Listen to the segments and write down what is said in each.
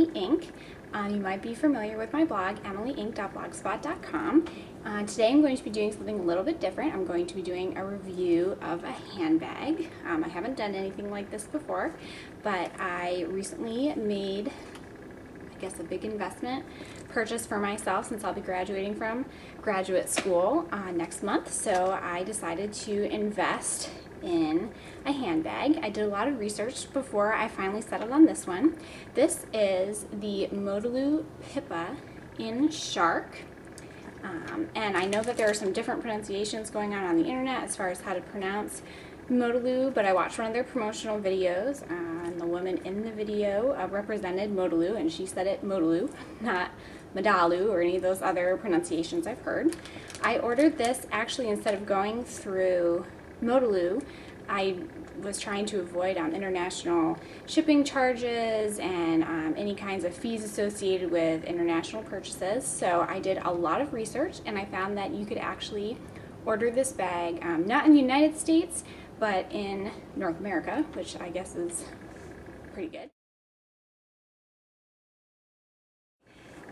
mLeink. You might be familiar with my blog, mLeink.blogspot.com. Today I'm going to be doing something a little bit different. I'm going to be doing a review of a handbag. I haven't done anything like this before, but I recently made, I guess, a big investment purchase for myself since I'll be graduating from graduate school next month. So I decided to invest in a handbag. I did a lot of research before I finally settled on this one. This is the Modalu Pippa in Shark. And I know that there are some different pronunciations going on the internet as far as how to pronounce Modalu, but I watched one of their promotional videos and the woman in the video represented Modalu, and she said it Modalu, not Modalu or any of those other pronunciations I've heard. I ordered this actually instead of going through Modalu. I was trying to avoid international shipping charges and any kinds of fees associated with international purchases. So I did a lot of research and I found that you could actually order this bag not in the United States but in North America, which I guess is pretty good.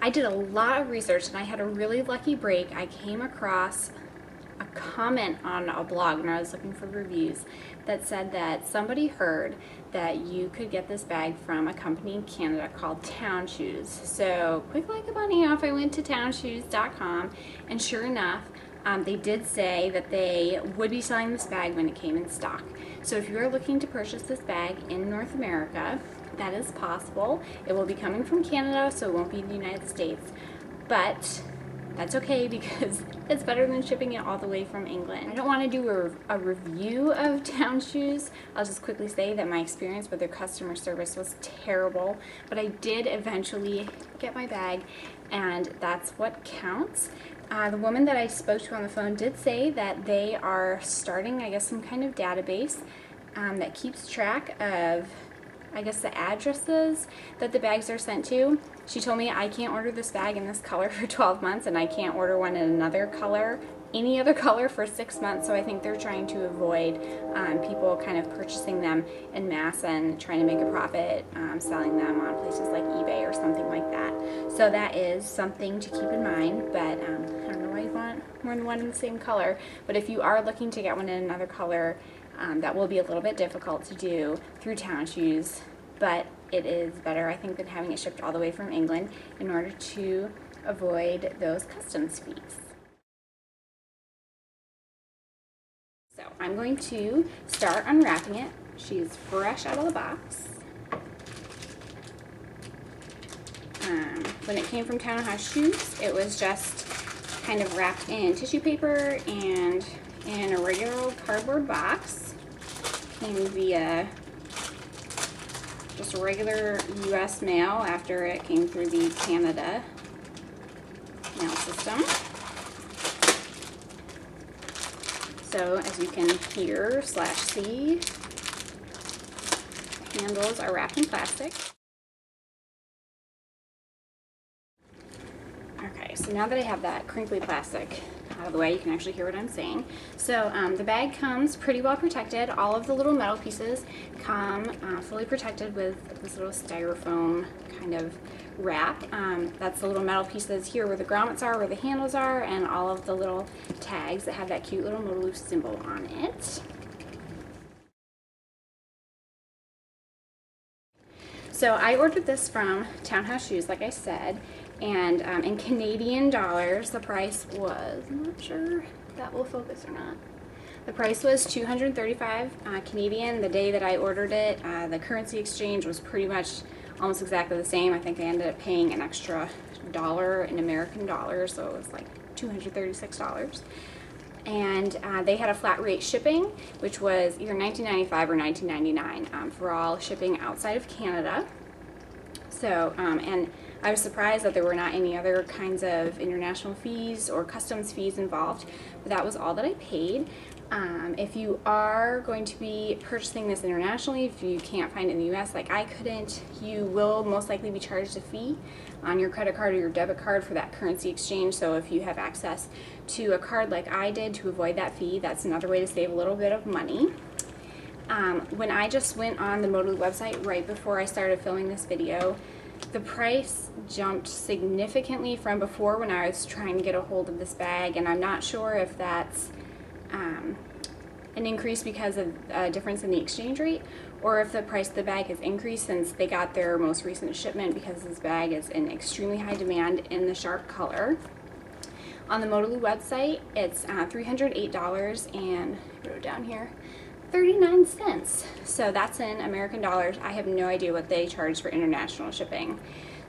I did a lot of research and I had a really lucky break. I came across a comment on a blog when I was looking for reviews that said that somebody heard that you could get this bag from a company in Canada called Town Shoes. So quick like a bunny off, I went to townshoes.com and sure enough they did say that they would be selling this bag when it came in stock. So if you are looking to purchase this bag in North America, that is possible. It will be coming from Canada, so it won't be in the United States, but that's okay because it's better than shipping it all the way from England. I don't want to do a review of Town Shoes. I'll just quickly say that my experience with their customer service was terrible, but I did eventually get my bag, and that's what counts. The woman that I spoke to on the phone did say that they are starting, I guess, some kind of database that keeps track of, I guess, the addresses that the bags are sent to. She told me I can't order this bag in this color for 12 months and I can't order one in another color, any other color, for 6 months. So I think they're trying to avoid people kind of purchasing them en masse and trying to make a profit selling them on places like eBay or something like that. So that is something to keep in mind, but I don't know why you want more than one in the same color. But if you are looking to get one in another color, that will be a little bit difficult to do through Town Shoes, but it is better, I think, than having it shipped all the way from England in order to avoid those customs fees. So I'm going to start unwrapping it. She's fresh out of the box. When it came from Town Shoes, it was just kind of wrapped in tissue paper and in a regular cardboard box. Came via just a regular US mail after it came through the Canada mail system. So as you can hear / see, the handles are wrapped in plastic. Okay, so now that I have that crinkly plastic out of the way, you can actually hear what I'm saying. So the bag comes pretty well protected. All of the little metal pieces come fully protected with this little styrofoam kind of wrap. That's the little metal pieces here where the grommets are, where the handles are, and all of the little tags that have that cute little Modalu symbol on it. So I ordered this from Town Shoes, like I said, and in Canadian dollars, the price was, I'm not sure if that will focus or not. The price was $235 Canadian. The day that I ordered it, the currency exchange was pretty much almost exactly the same. I think I ended up paying an extra $1 in American dollars, so it was like $236. And they had a flat rate shipping, which was either $19.95 or $19.99 for all shipping outside of Canada. So, and I was surprised that there were not any other kinds of international fees or customs fees involved, but that was all that I paid. If you are going to be purchasing this internationally, if you can't find it in the US like I couldn't, you will most likely be charged a fee on your credit card or your debit card for that currency exchange. So if you have access to a card like I did to avoid that fee, that's another way to save a little bit of money. When I just went on the Modalu website right before I started filming this video, The price jumped significantly from before when I was trying to get a hold of this bag, and I'm not sure if that's an increase because of a difference in the exchange rate, or if the price of the bag has increased since they got their most recent shipment, because this bag is in extremely high demand in the sharp color. On the Modalu website, it's $308, and I wrote down here 39 cents. So that's in American dollars. I have no idea what they charge for international shipping.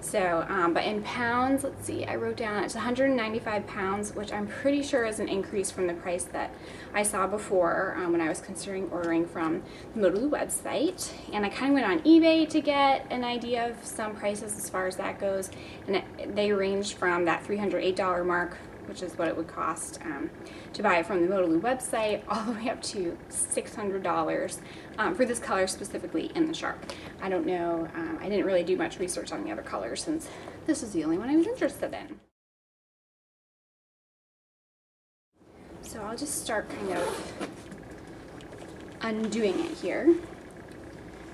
So, but in pounds, let's see, I wrote down it's 195 pounds, which I'm pretty sure is an increase from the price that I saw before when I was considering ordering from the Modalu website. And I kind of went on eBay to get an idea of some prices as far as that goes. And they ranged from that $308 mark, which is what it would cost to buy it from the Modalu website, all the way up to $600 for this color specifically in the sharp. I don't know, I didn't really do much research on the other colors since this is the only one I was interested in. So I'll just start kind of undoing it here.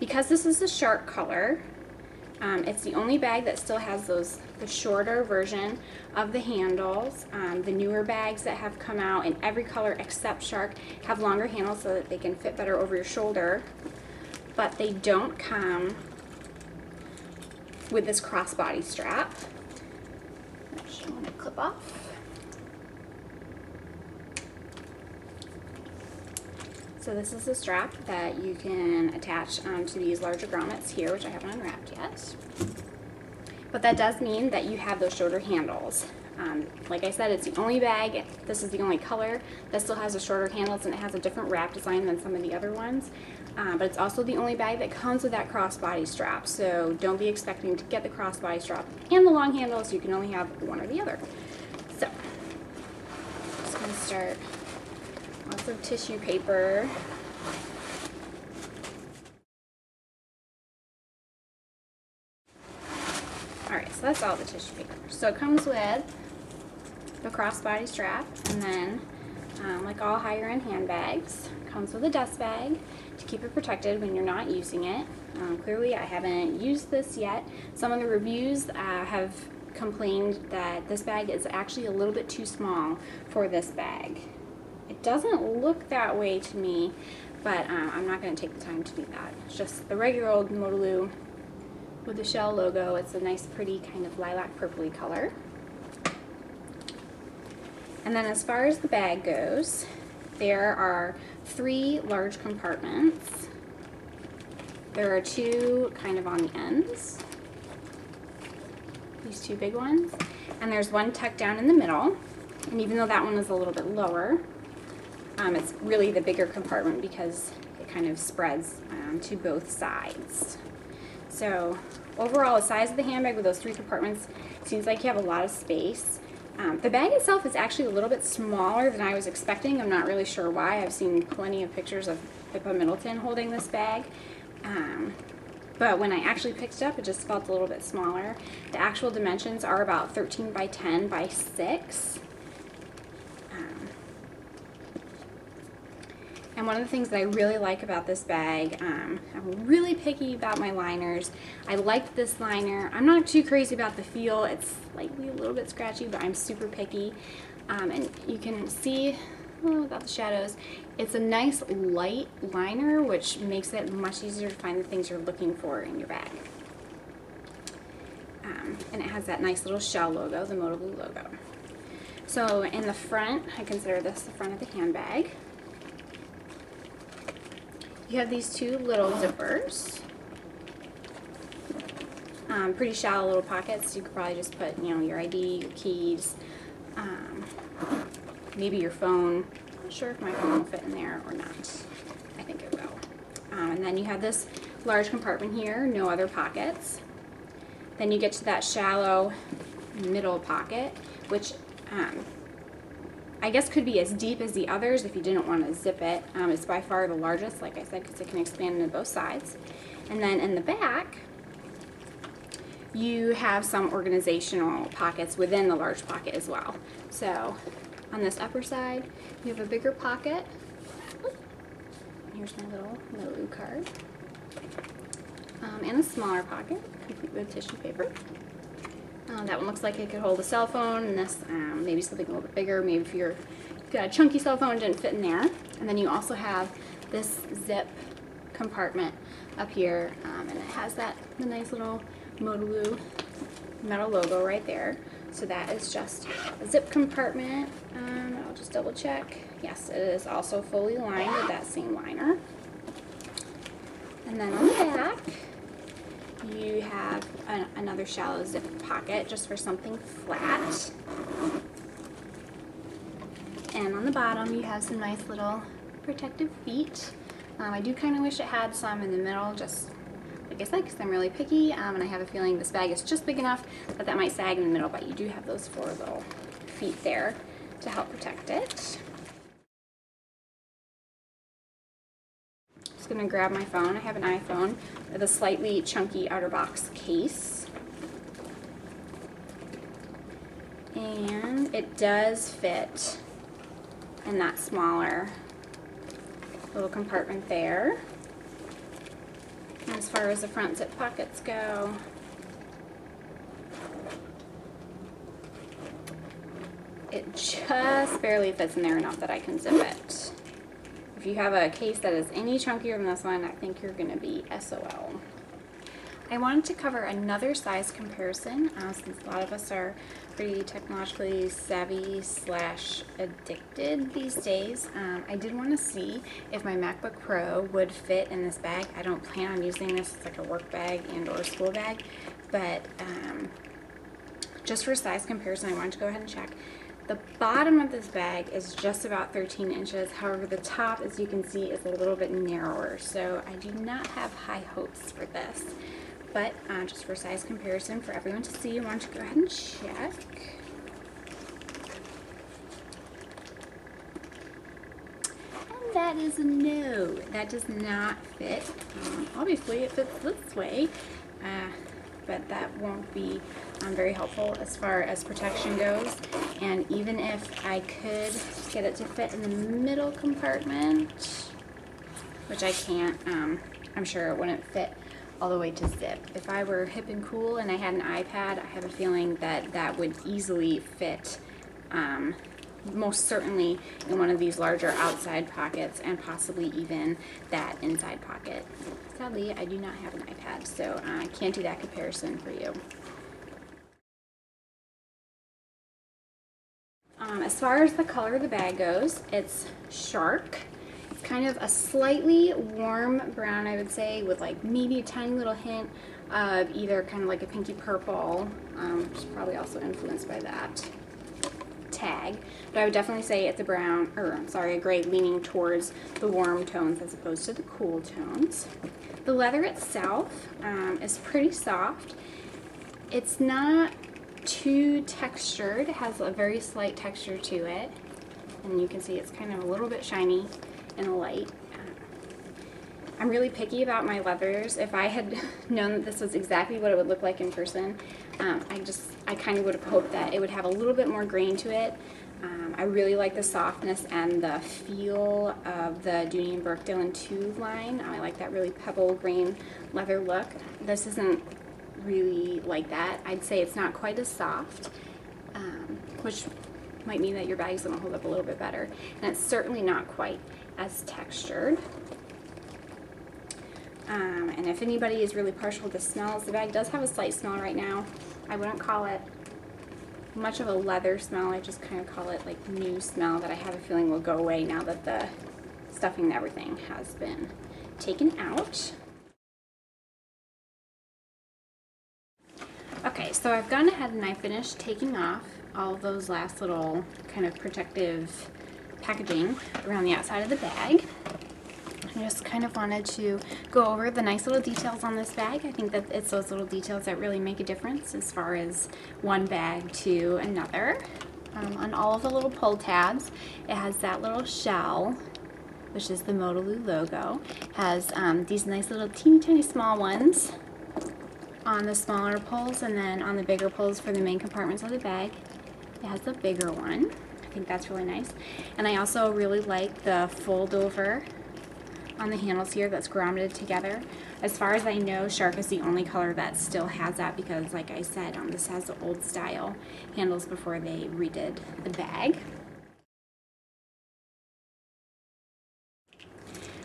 Because this is the sharp color, it's the only bag that still has the shorter version of the handles. The newer bags that have come out in every color except shark have longer handles so that they can fit better over your shoulder, but they don't come with this crossbody strap, which I'm going to clip off. So this is the strap that you can attach to these larger grommets here, which I haven't unwrapped yet. But that does mean that you have those shorter handles. Like I said, it's the only bag, this is the only color that still has the shorter handles, and it has a different wrap design than some of the other ones. But it's also the only bag that comes with that crossbody strap, so don't be expecting to get the crossbody strap and the long handles. You can only have one or the other. So, I'm just going to start. Lots of tissue paper. Alright, so that's all the tissue paper. So it comes with the crossbody strap, and then, like all higher-end handbags, comes with a dust bag to keep it protected when you're not using it. Clearly, I haven't used this yet. Some of the reviews have complained that this bag is actually a little bit too small for this bag. It doesn't look that way to me, but I'm not going to take the time to do that. It's just the regular old Modalu with the shell logo. It's a nice, pretty kind of lilac purpley color. And then as far as the bag goes, there are 3 large compartments. There are 2 kind of on the ends, these 2 big ones, and there's one tucked down in the middle. And even though that one is a little bit lower, it's really the bigger compartment because it kind of spreads to both sides. So overall, the size of the handbag with those 3 compartments seems like you have a lot of space. The bag itself is actually a little bit smaller than I was expecting. I'm not really sure why. I've seen plenty of pictures of Pippa Middleton holding this bag. But when I actually picked it up, it just felt a little bit smaller. The actual dimensions are about 13 by 10 by 6. And one of the things that I really like about this bag, I'm really picky about my liners. I like this liner. I'm not too crazy about the feel. It's slightly a little bit scratchy, but I'm super picky. And you can see, without the shadows, it's a nice light liner, which makes it much easier to find the things you're looking for in your bag. And it has that nice little shell logo, the Modalu logo. So in the front, I consider this the front of the handbag. You have these 2 little zippers, pretty shallow little pockets. You could probably just put, you know, your ID, your keys, maybe your phone. I'm not sure if my phone will fit in there or not. I think it will. And then you have this large compartment here, no other pockets. Then you get to that shallow middle pocket, which I guess could be as deep as the others if you didn't want to zip it. It's by far the largest, like I said, because it can expand into both sides. And then in the back, you have some organizational pockets within the large pocket as well. So on this upper side, you have a bigger pocket. Here's my little Modalu card. and a smaller pocket, complete with tissue paper. That one looks like it could hold a cell phone, and this maybe something a little bit bigger. Maybe if you've got a chunky cell phone, it didn't fit in there. And then you also have this zip compartment up here, and it has the nice little Modalu metal logo right there. So that is just a zip compartment. I'll just double check. Yes, it is also fully lined with that same liner. And then on the back, you have another shallow zip pocket just for something flat. And on the bottom, you have some nice little protective feet. I do kind of wish it had some in the middle, just like I said, because I'm really picky, and I have a feeling this bag is just big enough that might sag in the middle, but you do have those 4 little feet there to help protect it. Just going to grab my phone. I have an iPhone with a slightly chunky outer box case. And it does fit in that smaller little compartment there. And as far as the front zip pockets go, it just barely fits in there enough that I can zip it. If you have a case that is any chunkier than this one, I think you're going to be SOL. I wanted to cover another size comparison since a lot of us are pretty technologically savvy / addicted these days. I did want to see if my MacBook Pro would fit in this bag. I don't plan on using this as like a work bag and or school bag, but just for size comparison, I wanted to go ahead and check. The bottom of this bag is just about 13 inches. However, the top, as you can see, is a little bit narrower. So I do not have high hopes for this. But just for size comparison for everyone to see, I want to go ahead and check. And that is a no. That does not fit. Obviously, it fits this way. But that won't be very helpful as far as protection goes. And even if I could get it to fit in the middle compartment, which I can't, I'm sure it wouldn't fit all the way to zip. If I were hip and cool and I had an iPad, I have a feeling that that would easily fit most certainly in one of these larger outside pockets and possibly even that inside pocket. Sadly, I do not have an iPad, so I can't do that comparison for you. As far as the color of the bag goes, it's shark. It's kind of a slightly warm brown, I would say, with like maybe a tiny little hint of either kind of like a pinky purple, which is probably also influenced by that tag. But I would definitely say it's a brown, or I'm sorry, a gray leaning towards the warm tones as opposed to the cool tones. The leather itself is pretty soft. It's not too textured. It has a very slight texture to it, and you can see it's kind of a little bit shiny in the light. I'm really picky about my leathers. If I had known that this was exactly what it would look like in person, I kind of would have hoped that it would have a little bit more grain to it. I really like the softness and the feel of the Dooney & Bourke Tube line. I like that really pebble grain leather look. This isn't really like that. I'd say it's not quite as soft, which might mean that your bag's going to hold up a little bit better. And it's certainly not quite as textured. And if anybody is really partial to smells, the bag does have a slight smell right now. I wouldn't call it much of a leather smell. I just kind of call it like new smell that I have a feeling will go away now that the stuffing and everything has been taken out. Okay, so I've gone ahead and I finished taking off all of those last little kind of protective packaging around the outside of the bag. I just kind of wanted to go over the nice little details on this bag. I think that it's those little details that really make a difference as far as one bag to another. On all of the little pull tabs, it has that little shell, which is the Modalu logo. It has these nice little teeny tiny small ones on the smaller pulls, and then on the bigger pulls for the main compartments of the bag, it has a bigger one. I think that's really nice. And I also really like the fold over on the handles here that's grommeted together. As far as I know, Shark is the only color that still has that because, like I said, this has the old style handles before they redid the bag.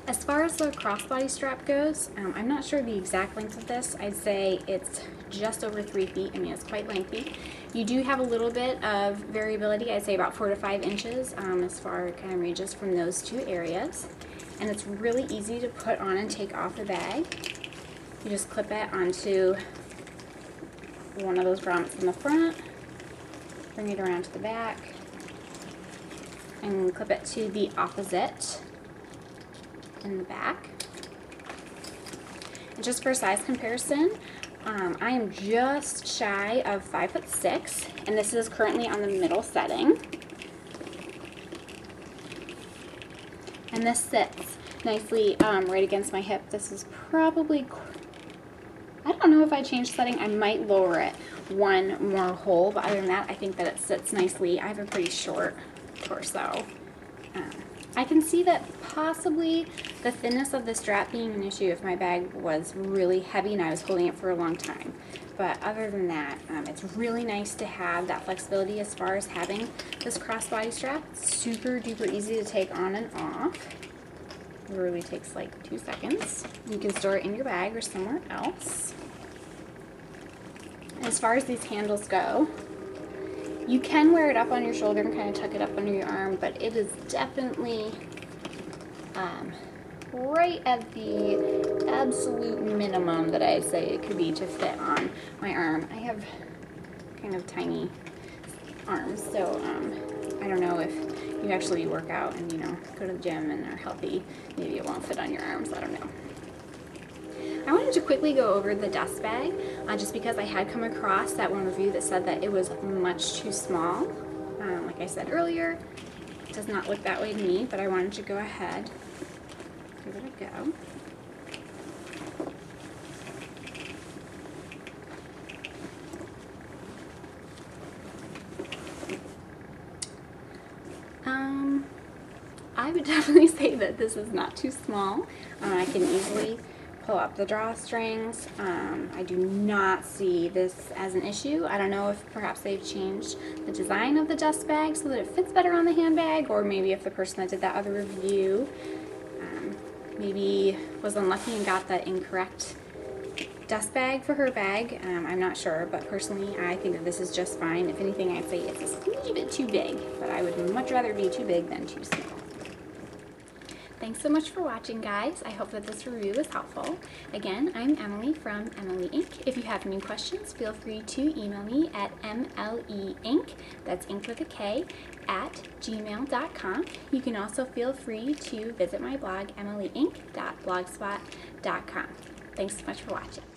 As far as the crossbody strap goes, I'm not sure the exact length of this. I'd say it's just over 3 feet. I mean, it's quite lengthy. You do have a little bit of variability. I'd say about 4 to 5 inches as far it kind of ranges from those two areas. And it's really easy to put on and take off the bag. You just clip it onto one of those grommets in the front, bring it around to the back, and clip it to the opposite in the back. And just for size comparison, I am just shy of 5'6", and this is currently on the middle setting. And this sits nicely right against my hip. This is probably, I don't know if I change setting, I might lower it one more hole, but other than that, I think that it sits nicely. I have a pretty short torso. I can see that possibly the thinness of the strap being an issue if my bag was really heavy and I was holding it for a long time. But other than that, it's really nice to have that flexibility as far as having this crossbody strap. It's super duper easy to take on and off. It literally takes like 2 seconds. You can store it in your bag or somewhere else. As far as these handles go, you can wear it up on your shoulder and kind of tuck it up under your arm, but it is definitely right at the absolute minimum that I'd say it could be to fit on my arm. I have kind of tiny arms, so I don't know if you actually work out and, you know, go to the gym and are healthy, maybe it won't fit on your arms, I don't know. I wanted to quickly go over the dust bag just because I had come across that one review that said that it was much too small. Like I said earlier, it does not look that way to me, but I wanted to go ahead, give it a go. I would definitely say that this is not too small. I can easily pull up the drawstrings. I do not see this as an issue. I don't know if perhaps they've changed the design of the dust bag so that it fits better on the handbag, or maybe if the person that did that other review maybe was unlucky and got the incorrect dust bag for her bag. I'm not sure, but personally I think that this is just fine. If anything, I'd say it's a little bit too big, but I would much rather be too big than too small. Thanks so much for watching, guys. I hope that this review was helpful. Again, I'm Emily from mLeink. If you have any questions, feel free to email me at mLeink, that's ink with a K, @gmail.com. You can also feel free to visit my blog, mLeink.blogspot.com. Thanks so much for watching.